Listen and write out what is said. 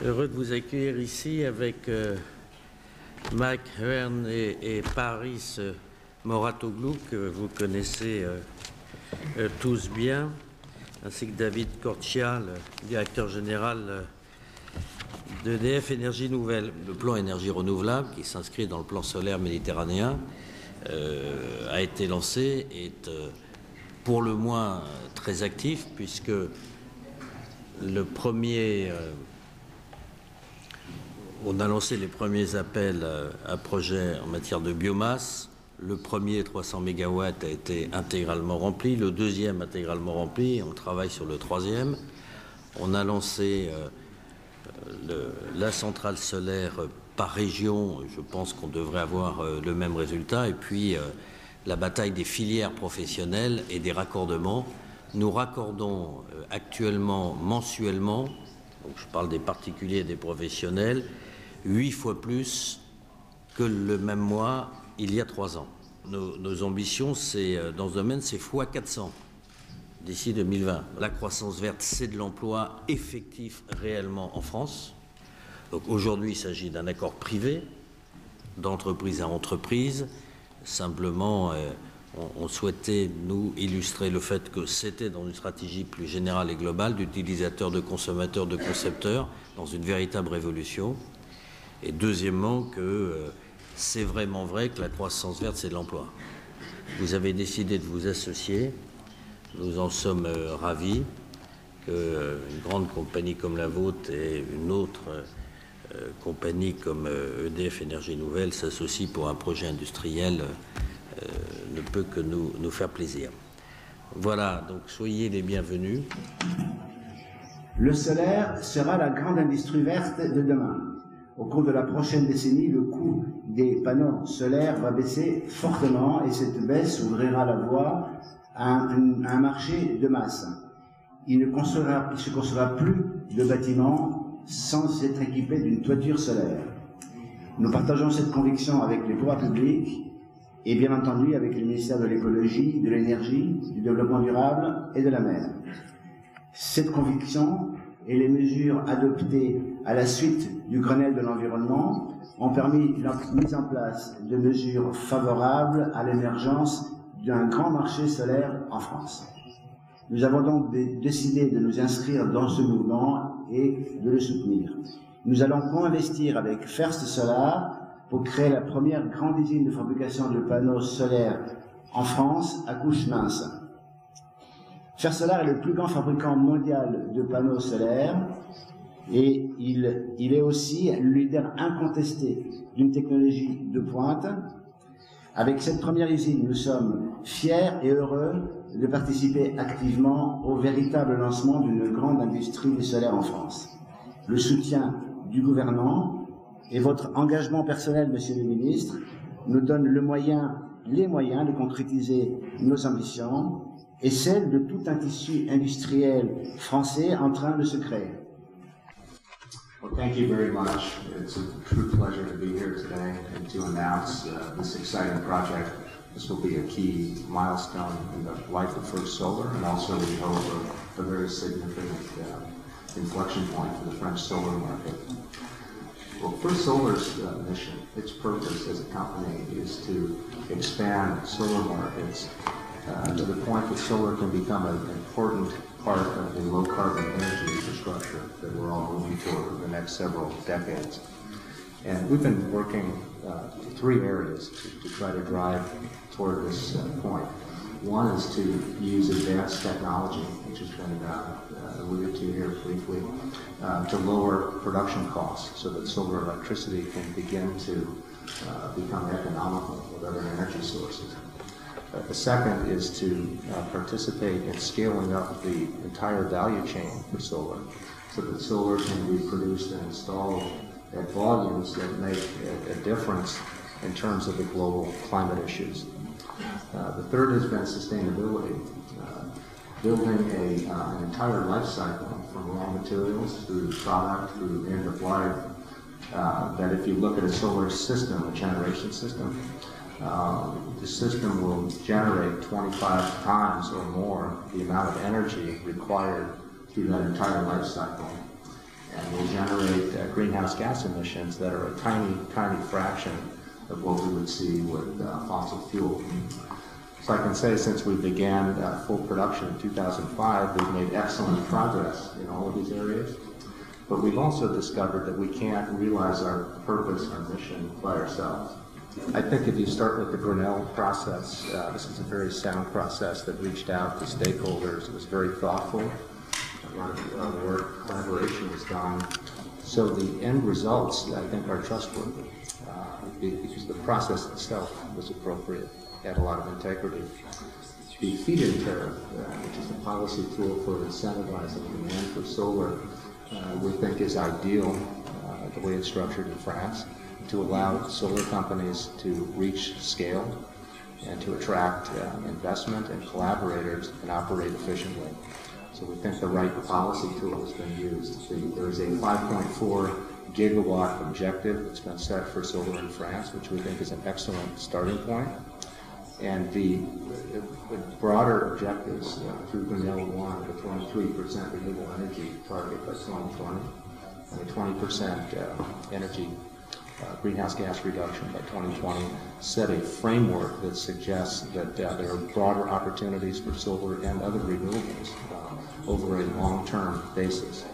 Heureux de vous accueillir ici avec Mike Hearn et Paris Moratoglou, que vous connaissez tous bien, ainsi que David Corchia, le directeur général d'EDF Énergie Nouvelle. Le plan énergie renouvelable, qui s'inscrit dans le plan solaire méditerranéen, a été lancé et est pour le moins très actif, puisque le premier... on a lancé les premiers appels à projets en matière de biomasse. Le premier, 300 MW, a été intégralement rempli. Le deuxième, intégralement rempli. On travaille sur le troisième. On a lancé la centrale solaire par région. Je pense qu'on devrait avoir le même résultat. Et puis, la bataille des filières professionnelles et des raccordements. Nous raccordons actuellement, mensuellement, donc je parle des particuliers et des professionnels, 8 fois plus que le même mois il y a 3 ans. Nos ambitions, dans ce domaine, c'est fois 400 d'ici 2020. La croissance verte, c'est de l'emploi effectif réellement en France. Donc aujourd'hui, il s'agit d'un accord privé, d'entreprise à entreprise. Simplement, on souhaitait nous illustrer le fait que c'était dans une stratégie plus générale et globale d'utilisateurs, de consommateurs, de concepteurs, dans une véritable révolution. Et deuxièmement, que c'est vraiment vrai que la croissance verte, c'est de l'emploi. Vous avez décidé de vous associer. Nous en sommes ravis qu'une grande compagnie comme la vôtre et une autre compagnie comme EDF Énergie Nouvelle s'associent pour un projet industriel ne peut que nous faire plaisir. Voilà, donc soyez les bienvenus. Le solaire sera la grande industrie verte de demain. Au cours de la prochaine décennie, le coût des panneaux solaires va baisser fortement et cette baisse ouvrira la voie à un marché de masse. Il ne se construira plus de bâtiments sans être équipé d'une toiture solaire. Nous partageons cette conviction avec les pouvoirs publics et bien entendu avec le ministère de l'écologie, de l'énergie, du développement durable et de la mer. Cette conviction et les mesures adoptées à la suite du Grenelle de l'environnement ont permis la mise en place de mesures favorables à l'émergence d'un grand marché solaire en France. Nous avons donc décidé de nous inscrire dans ce mouvement et de le soutenir. Nous allons co-investir avec First Solar pour créer la première grande usine de fabrication de panneaux solaires en France à couche mince. First Solar est le plus grand fabricant mondial de panneaux solaires et il est aussi le leader incontesté d'une technologie de pointe. Avec cette première usine, nous sommes fiers et heureux de participer activement au véritable lancement d'une grande industrie du solaire en France. Le soutien du gouvernement et votre engagement personnel, Monsieur le Ministre, nous donne les moyens de concrétiser nos ambitions et celles de tout un tissu industriel français en train de se créer. Well, thank you very much. It's a true pleasure to be here today and to announce this exciting project. This will be a key milestone in the life of First Solar and also, we hope, a very significant inflection point for the French solar market. Well, First Solar's mission, its purpose as a company, is to expand solar markets to the point that solar can become an important part of the low-carbon energy infrastructure that we're all moving toward over the next several decades. And we've been working in 3 areas to try to drive toward this point. One is to use advanced technology, which has been alluded to here briefly, to lower production costs so that solar electricity can begin to become economical with other energy sources. The second is to participate in scaling up the entire value chain for solar so that solar can be produced and installed at volumes that make a difference in terms of the global climate issues. The third has been sustainability, building an entire life cycle from raw materials through product, through end of life, that if you look at a solar system, a generation system, the system will generate 25 times or more the amount of energy required through that entire life cycle. and will generate greenhouse gas emissions that are a tiny, tiny fraction of what we would see with fossil fuel. So I can say since we began full production in 2005, we've made excellent progress in all of these areas. But we've also discovered that we can't realize our purpose, our mission by ourselves. I think if you start with the Grinnell process, this is a very sound process that reached out to stakeholders. It was very thoughtful. A lot of work, collaboration was done. So the end results, I think, are trustworthy because the process itself was appropriate, had a lot of integrity. The feed-in tariff, which is a policy tool for incentivizing demand for solar, we think is ideal, the way it's structured in France, to allow solar companies to reach scale and to attract investment and collaborators and operate efficiently. So we think the right policy tool has been used. There is a 5.4 gigawatt objective that's been set for solar in France, which we think is an excellent starting point. And the broader objectives through Grinnell 1, the 23% renewable energy target by 2020, and the 20% energy greenhouse gas reduction by 2020, set a framework that suggests that there are broader opportunities for solar and other renewables over a long-term basis.